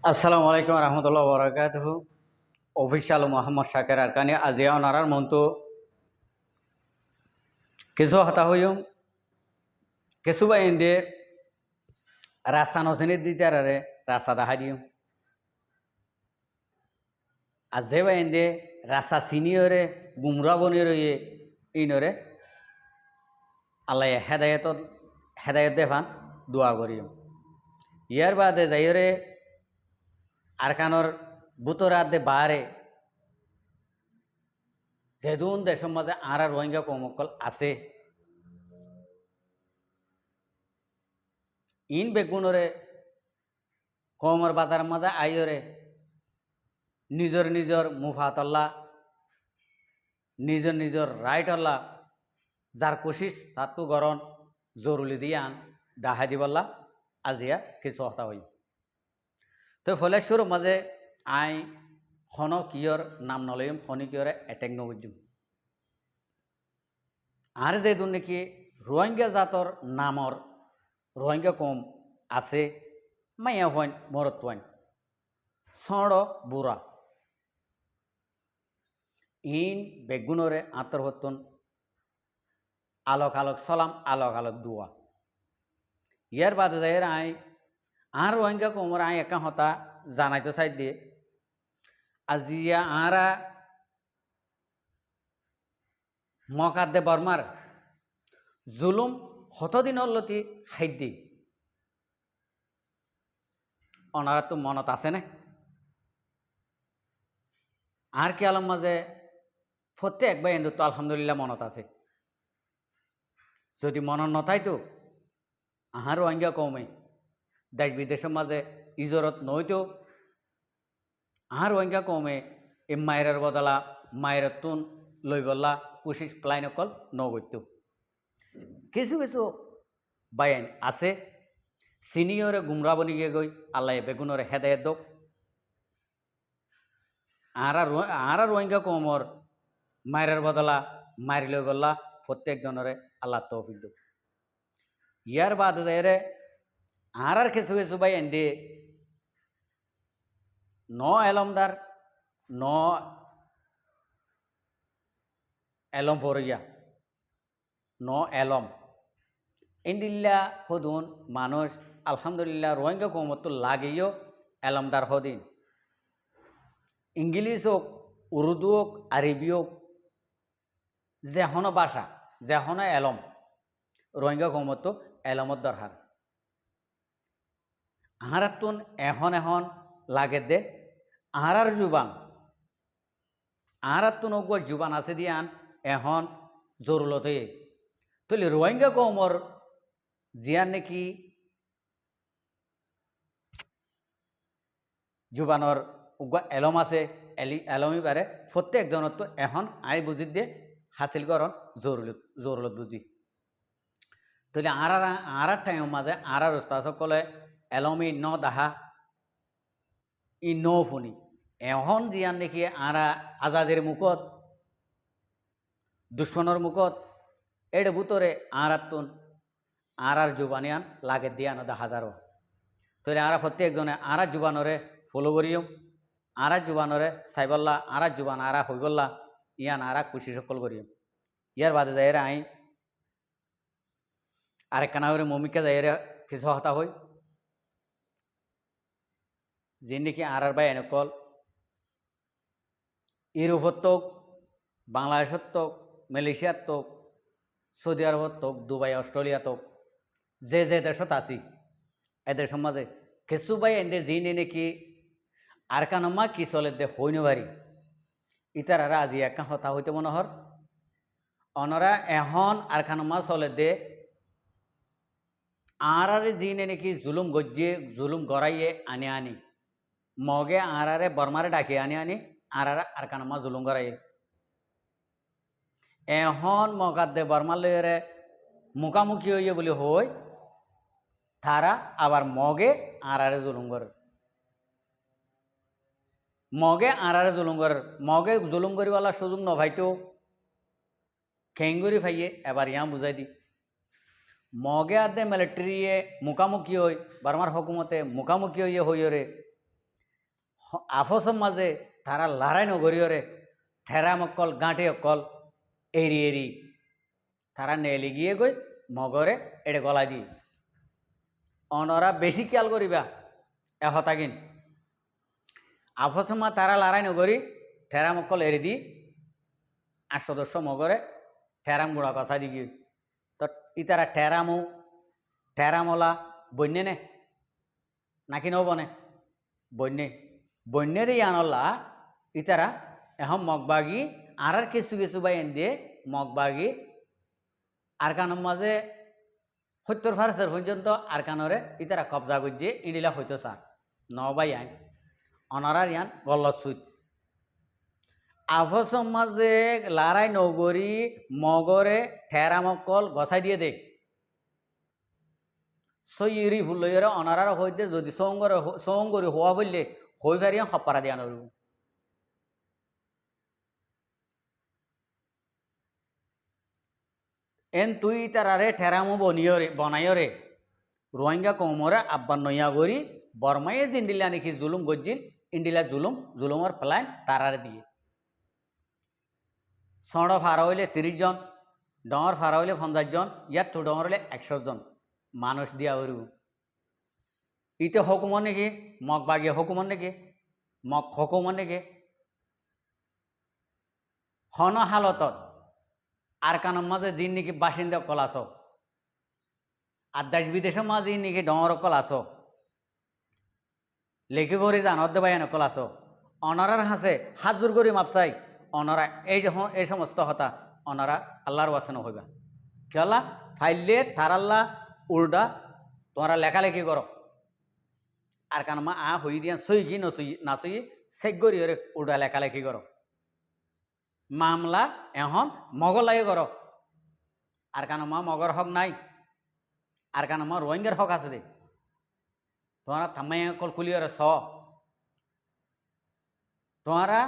আসসালামু আলাইকুম রহমতুল্লাহ বরকাতহ। অফিসিয়াল মোহাম্মদ শাকের আরকানি আজিয়া ওনারার মন্তু কিছু হতা হইম কিছু বা এন্দে রাস্তা নসেনে দিতারে রাস্তা দেখা দিম আর যে বা এন্দে রাস্তা চিনিয়রে গুমরা বনি রয়ে ইনরে আল্লাহ হেদায়ত দেফান দোয়া করিম। ইয়ার বাদে যাইরে আরকানর বুতরাত দে বারে যেদুন দেশের মাঝে আর রোহিঙ্গা কমকল আছে ইন বেগুনরে কমর বাজার মাঝে আইরে নিজর নিজর মুফাতল্লা নিজর নিজর রাইটল্লা যার কোশিস তার তো গরণ জরুরি দিয়ে আন ডাহা দিবল্লা আজিয়া কিছু হতা হই তো ফলে শুরু মাঝে আই হন কিয়র নাম নলয়ম হনি কিয়রে এটেক নবুজুম আর যে দুন নাকি রোহিঙ্গা জাতর নামর রোহিঙ্গা কম আছে মাইয়া হইন মরত হইন সড় বুড়া ইন বেগুনরে আত্মহত্যন আলোক আলোক সালাম আলোক আলোক দুয়া ইয়ার বাদে যাই আই আর রোহিঙ্গা কোমর আই একা হতা জানাইতো সাইড দিয়ে আজিয়া আরা মকার দে বর্মার জুলুম হতদিন লতি হাইদি অনারা তো মনত আছে না আর কি আলম মাঝে প্রত্যেক বা এন্দু তো আলহামদুলিল্লাহ মনত আছে যদি মনত নথাই তো আহার রোহিঙ্গা কমে দেশ বিদেশের মাঝে ইজরত নইতো আহার রোহিঙ্গা কমে এ মায়ের বদলা মায়ের তুন লই বললা কুশিস প্লাইন অকল নগত্য কিছু কিছু বাইন আছে সিনিয়রে গুমরা বনি গিয়ে গই আল্লাহ বেগুনরে হেদায়ত দোক আরা রোহিঙ্গা কমর মায়ের বদলা মারি লই বললা প্রত্যেক জনরে আল্লাহ তৌফিক দোক ইয়ার বাদ রে আর কিছু কিছু বাই এন্দি ন এলমদার ন এলম ফরিয়া ন এলম ইন্দিল্লা হদুন মানুষ আলহামদুলিল্লাহ রোহিঙ্গা কমতো লাগেও এলমদার হদিন ইংলিশ হোক উর্দু হোক আরবি হোক যেহন ভাষা যেহন এলম রোহিঙ্গা কমতো এলমত দরকার আহারাতুন এখন এখন লাগে দে আহারার জুবান আহারাতুন ওগ জুবান আছে দিয়ান এখন জরুরত হয়ে তাহলে রোহিঙ্গা কমর জিয়ান নাকি জুবানর উগা এলম আছে এলমই পারে প্রত্যেকজনত তো এখন আই বুঝি দিয়ে হাসিল করন জরুরত বুঝি তাহলে আর টাইম মাঝে আর রস্তা সকলে এলমি ন দাহা ই ন ফুনি এখন জিয়ান দেখি আরা আজাদের মুখত দুশ্মনের মুখত এড়ে বুতরে আরাতুন আর জুবানিয়ান লাগে দিয়ানো দা হাজারো তাহলে আরা প্রত্যেকজনে আরা জুবানরে ফলো করিও আরা জুবানরে সাইবল্লা আরা জুবান আরা হইবল্লা ইয়ান আরা খুশি সকল করিও ইয়ার বাদে যাই আই আরেক কানারে মমিকা যাই কিছু হতা হই যে নাকি আর বাই এনেকল ইউরোপত তোক বাংলাদেশত তোক মালয়েশিয়াত তোক সৌদি আরবত তোক দুবাই অস্ট্রেলিয়া তোক যে যে দেশত আছি এদের সমাজে কিছু বাই এনে যিনি নাকি আর কানমা কি চলে দে হইন বাড়ি ইতার আর আজি একা হতা হইতে মনোহর অনরা এখন আর কানমা চলে দে আর যিনি নাকি জুলুম গজ্জিয়ে জুলুম গড়াইয়ে আনি আনি মগে আরারে বর্মারে ডাকি আনি আনি আর কানমা জুলুম গড়াইয়ে এখন মগার দে বর্মার লইরে মুখামুখি হইয়ে বলে হই তারা আবার মগে আরারে জুলুম করে মগে আরারে জুলুম করে মগে জুলুম করিওয়ালা সুযোগ নভাইতো খেঙ্গুরি ফাইয়ে এবার ইয়া বুঝাই দি মগে আদে মিলিটারিয়ে মুখামুখি হই বর্মার হকুমতে মুখামুখি হইয়ে হইরে আফসম মাঝে তারা লড়াই নগরীয়রে ঠেরাম অকল গাঁটে অকল এরি এরি তারা নেলি গিয়ে গই মগরে এড়ে গলা দি অনরা বেশি খেয়াল করিবা এহতাগিন আফসমা তারা লড়াই নগরী ঠেরাম অকল এরি দি আর সদস্য মগরে ঠেরাম গুড়া কষা দি গিয়ে তো ইতারা ঠেরামলা বন্যে নে নাকি নব নে বন্যে দিয়ে আনলা ইতারা এখন মগবাগি আর কিছু কিছু বাই এন দিয়ে মগবাগি আর কানোর মাঝে 70% পর্যন্ত আর কানরে ইতারা কবজা করছে ইডিলা হইতো স্যার নবাই আইন অনারার ইয়ান গল্ল সুইচ আফসম মাঝে লড়াই নগরী মগরে ঠেরামকল গছাই দিয়ে দেখ সইরি ভুলইরে অনারার হইতে যদি সঙ্গরে হওয়া বললে হই পারিয়া হপারা দিয়া নরু এন তুই তারারে ঠেরামো বনাইরে রোহিঙ্গা কমরে আব্বান নইয়া গরি বর্মাইয়ে জিন্ডিলা নাকি জুলুম গজ্জিল ইন্ডিলা জুলুমর প্ল্যান তারারে দিয়ে সড় ফারা হইলে 30 জন ডর ফারা হইলে 50 জন ইয়ার তো ডর হইলে 100 জন মানুষ দিয়া হরু ইতে হকুমর নাকি মগ বাগিয়ে হকুমর নাকি মগ হকুমর নাকি হন হালতত আর কানোর মাঝে যিন নাকি বাসিন্দা কল আস আর দেশ বিদেশের মাঝে নাকি ডর কল আস লেখি ভরি জান অর্ধ বাইন কল আস অনারার হাসে হাত জোর করি মাপসাই অনারা এই সমস্ত হতা অনারা আল্লাহর ওয়াসনা হইবা খেলা ফাইলে তারাল্লা উল্টা তোমরা লেখালেখি করো আর কান মা হই দিয়া সই কি না সই চেক করি ওরে উল্টা লেখালেখি করো মামলা এখন মগলাই করো আর কান মা মগর হক নাই আর কান মা রোহিঙ্গার হক আছে দে তোমরা থামাই কল কুলিয়রে তোমরা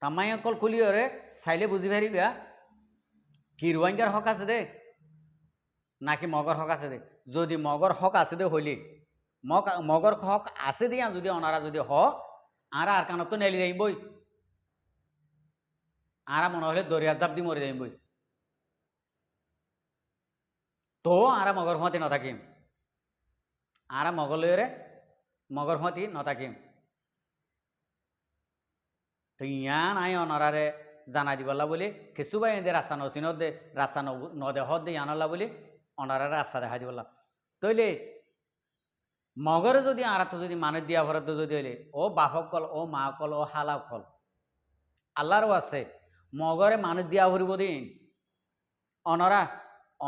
তামাই অকল খুলিওরে চাইলে বুঝি পারিবা কি রোহিঙ্গার হক আছে দে নাকি মগর হক আছে দে যদি মগর হক আছে দে হইলে মগর হক আছে দিয়া যদি অনারা যদি আর কানত তো নেলি যাই বই আর মনে হলে দরিয়া জাপ দি মরে যাই বই তো আর মগর হতি নথাকিম আর মগর হতি নথাকিম তো ইয়ান আই অনারারে জানাই দিবলা বলি কিছু বাই দে রাস্তা নচিনত দে রাস্তা নদে হদ দে আনলা বলি অনারারে রাস্তা দেখা দিবলা তৈলে মগরে যদি আর তো যদি মানুষ দিয়া ভরে তো যদি হইলে ও বাপক কল ও মা কল ও হালা কল আল্লাহরও আছে মগরে মানুষ দিয়া ভরিব দিন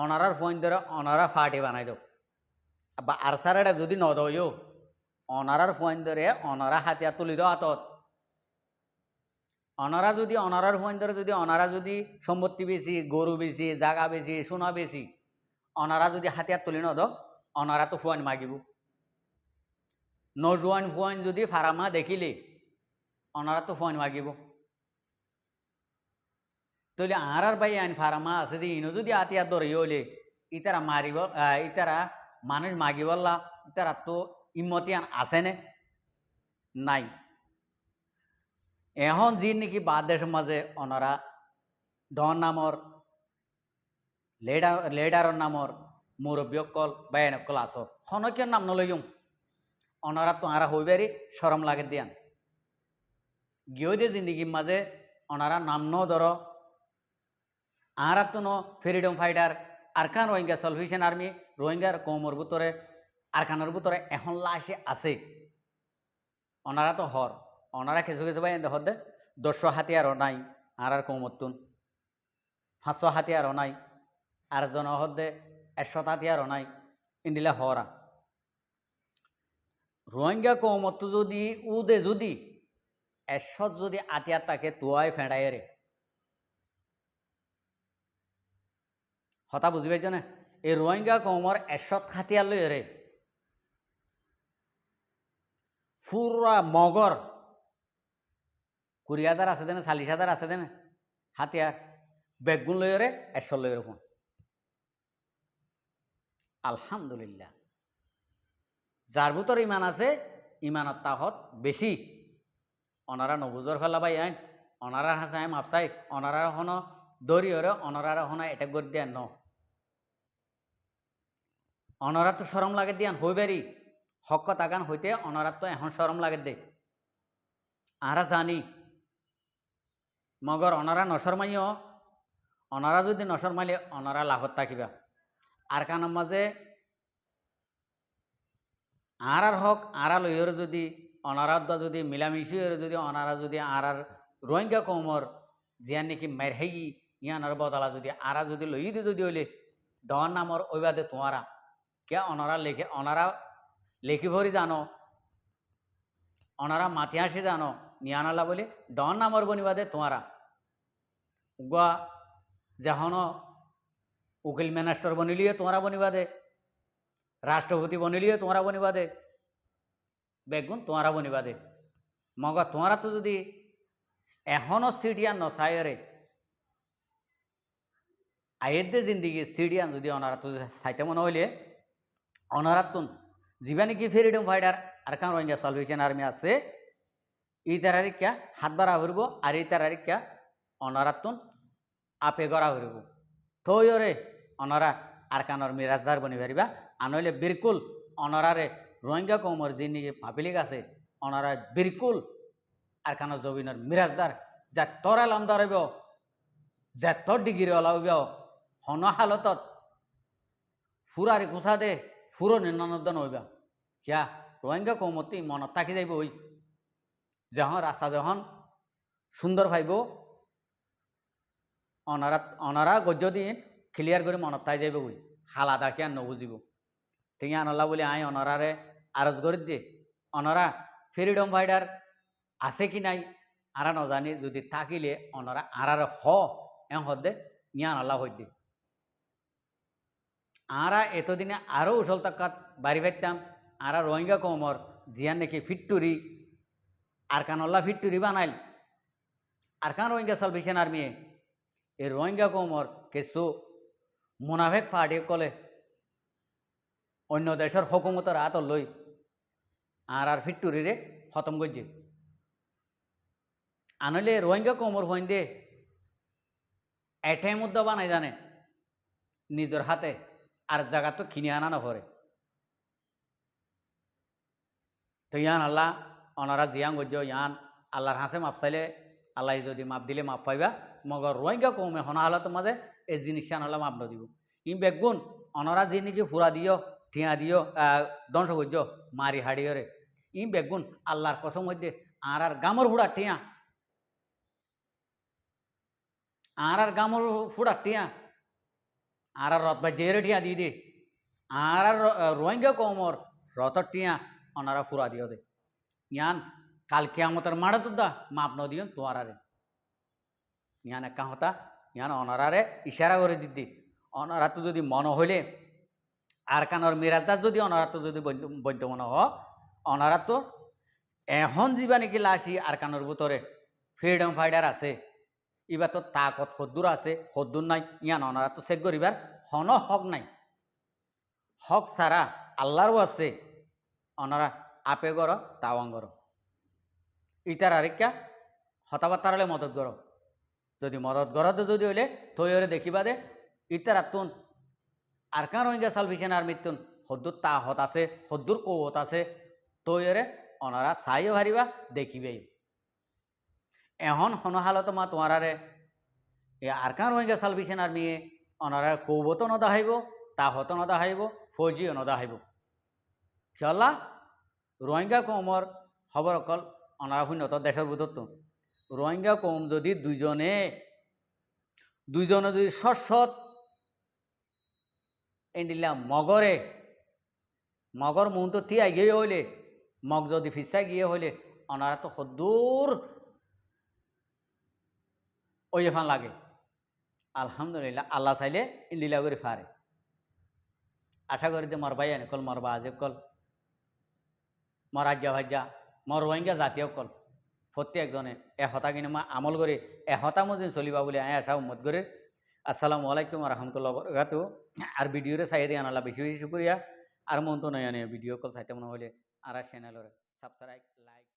অনারার ফোন ধরে অনারা ফাটি বানাই দাও বা আর সারাটা যদি নদইও অনারার ফোন ধরে অনারা হাতিয়া তুলি দাও হাতত অনারা যদি অনারার ফোন ধরে যদি অনারা যদি সম্পত্তি বেশি গরু বেশি জাগা বেশি সোনা বেশি অনারা যদি হাতিয়ার তুলি নদ অনারা তো ফোন মাগিব নজওয়ান ফোন যদি ফারামা দেখিলে অনারা তো ফোন মাগিব তাহলে আর ভাই আইন ফারামা আছে দি ইনো যদি আতিয়ার ধরে হইলে ইতারা মারিব ইতারা মানুষ মাগিবল্লা ইতারা তো ইমতিয়ান আছে নে নাই এখন যি নাকি বাদ দেশের মাঝে অনারা ডন নামর লেডারর নামর মুরব্বীকল বায়ানকল আস হনকিয় নাম নলইম অনারা তো আরা হইবারি সরম লাগে দিয়ান গিয়ে দিয়ে জিন্দিগির মাঝে অনারা নাম ন ধর আরা তো freedom fighter Arakan Rohingya Salvation Army রোহিঙ্গার কমর ভিতরে আরকানের ভিতরে এখন লাশে আছে অনারা তো অনারা কিছু কিছু বাই দেখ দে 10 হাতিয়ারও নাই আর কমতুন 500 হাতিয়ারও নাই আর জন হদে 100 হাতিয়ারও নাই ইন্দিলা হরা রোহিঙ্গা কমত যদি উদে যদি 100 যদি আতিয়ার তাকে তুয়াই ফেঁড়াইরে হতা বুঝি পাইছ না এই রোহিঙ্গা কমর 100 হাতিয়ার লই রে পুরা মগর 20,000 আছে দেনে 40,000 আছে দেনে হাতিয়ার বেগুন লইরে 100 লইরে ফোন আলহামদুলিল্লাহ যার ভিতর ইমান আছে ইমানত তাহত বেশি অনারা নবুজর ফেলাবাই আইন অনারার হাসায় মাপসাই অনারার হন দরিয়রে অনারার হন এটা করে দেন ন অনারা তো সরম লাগে দিয়ান হইবারি হক তাগান হইতে অনারা তো এখন সরম লাগে দে আরা জানি মগর অনারা নশরমাইও অনারা যদি নশরমাইলে অনারা লাভত থাকিবা আর কানের মাঝে আর হক আরা লইয়ের যদি অনারার যদি মিলামিশি যদি অনারা যদি আর রোহিঙ্গা কৌমর জিয়ান নাকি মের হেই ইয়ানার বদলা যদি আরা যদি লই দি যদি হইলে ডন নামর ওইবাদে তোমারা কে অনারা লেখি ভরি জানো অনারা মাতি আসে জানো নিয়ানালা বলে ডন নামর বনিবাদে তোমারা উগা যখন উকিল ম্যানেস্টার বনিলিয়ে তোমরা বনিবাদে রাষ্ট্রপতি বনিলিয়ে তোমরা বনিবাদে বেগুন তোমরা বনিবাদে মগা তোমরা তো যদি এখনও সিডিয়ান নসায়রে আয়ের জিন্দিগি সিডিয়ান যদি অনারা তো সাইতে মনে হইলে অনারা তুন যিবা নাকি ফ্রিডম ফাইটার আর কারণ রোহিঙ্গা সালভেশন আর্মি আছে ই তারিখা হাত বাড়া হইব আর এই তারিখা অনারা তুন আপে গড়া হইব থইরে অনারা আর কানর মিরাজদার বনি পারিবা আনহলে বিলকুল অনারারে রোহিঙ্গা কৌমর যিনি পাবলিক আছে অনারা বিলকুল আর কানর জবিনের মিরাজদার যা তরাল আমদার হইব যা তোর ডিগ্রি ওলা হইব হন হালতত ফুরারি কুসা দে ফুরো নির্নদন হইবা কিয়া রোহিঙ্গা কৌমতি মনত থাকি যাইব ওই যখন রাস্তা যখন সুন্দর ভাইব অনারা গজ্য দিন ক্লিয়ার করে মনত থাই যাইব ওই হালা দেখি আর নবুঝিব ঠিক আনলা বলে আই অনারারে আরজ করে দিয়ে অনারা ফ্রিডম ফাইটার আছে কি নাই আরা নজানি যদি থাকিলে অনারা আরার হদে নিয়ান আল্লাহ হইতে আরা এতদিনে আরও উসল তাকাত বাড়ি পাইতাম আরা রোহিঙ্গা কৌমর জিয়ান নাকি ফিট্টুরি আর কানল্লা ফিট্টুরি বানাইল আর কান রোহিঙ্গা সালভেশন আর্মি এই রোহিঙ্গা কৌমর কিছু মুনাফেক পার্টি কলে অন্য দেশের হকুমতের হাত লই আর ফিট্টুরিরে খতম করছে আনলে রোহিঙ্গা কৌমর হইন দে এটাই মুদ্রা বানাই জানে নিজের হাতে আর জায়গা তো কিনে আনা না করে তো ইয়ান আল্লাহ অনারা জিয়াং গজ্য ইয়ান আল্লাহর হাসে মাপ চাইলে আল্লাহ যদি মাপ দিলে মাপ পাইবা মগর রোহিঙ্গা কৌমে হনা হালতের মাঝে এই জিনিসটা আল্লাহ মাপ নদিব ই বেগুন অনারা যে নাকি ফুরা দিও ঠিয়া দিও ধ্বংস করছ মারি হাড়িয়রে ই বেগুন আল্লাহর কসম মধ্যে আর গামর ফুড়া ঠিয়া আর গামর ফুড়া ঠিয়া আর রথ বা জেরে ঠিয়া দিয়ে দে আর রোহিঙ্গা কৌমর রথর ঠিয়া অনারা ফুরা দিও দে ইয়ান কাল কেয়ামতের মাড়া তুদা মাপ ন দিও তোয়ারারে ইয়ান একা হতা ইয়ান অনারারে ইশারা করে দিদি অনারা তো যদি মন হইলে আর কানর মিরাজদার যদি অনারা তো যদি বৈদ্য মনে অনারা তো এখন যা নাকি লাসি আর কানর ভিতরে ফ্রিডম ফাইটার আছে এবার তো তাকত সদ্দুর আছে সদ্দুর নাই ইয়ান অনারা তো চেক করিবার হন হক নাই হক সারা আল্লাহরও আছে অনারা আপে গর তাওয়াং গর ইটার আরেকা হতাবার্তারে মদত গর যদি মদত গরতে যদি হইলে তৈরে দেখিবা দে ইটার আতুন আর কান রোহিঙ্গা সালভেশন আর্মিতুন সদ্দুর তাহত আছে সদ্দুর কৌত আছে তৈরে অনারা চাইও হারিবা দেখিবেই এখন হনহালত মা তোমারে আর কান রোহিঙ্গা সালভেশন আর্মি অনারা কৌবত নদাহাইব তাহত নদাহাইব ফৌজিও নদাহাইব খেলা রোহিঙ্গা কৌমর খবর অকল অনারা শূন্যত দেশের ভিতরত রোহিঙ্গা কৌম যদি দুইজনে যদি সৎ এন্ডিলা মগর মুন তো তিয়াই গিয়ে হইলে মগ যদি ফিসা গিয়ে হইলে অনারা তো সদ্দূর ওই এখান লাগে আলহামদুলিল্লাহ আল্লাহ চাইলে ইন্দিলা করে ফারে আশা করি যে মরবাই আনে কল মরবা আজে কল মরাজ্যা ভাজ্যা মর রোহিঙ্গা জাতীয় কল প্রত্যেকজনে এহতা কিন্তু মই আমল করে এহতা মজিন চলিবা বলে আয় আশা উম্মত করে আসসালামু আলাইকুম রহমতুল্লাহ বরকাতু আর ভিডিওরে চাই দিয়ে আনালা বেশি বেশি শুক্রিয়া আর মন তো নয় আনে ভিডিও কল চাইতে মনে হলে আর চ্যানেলরে সাবস্ক্রাইব লাইক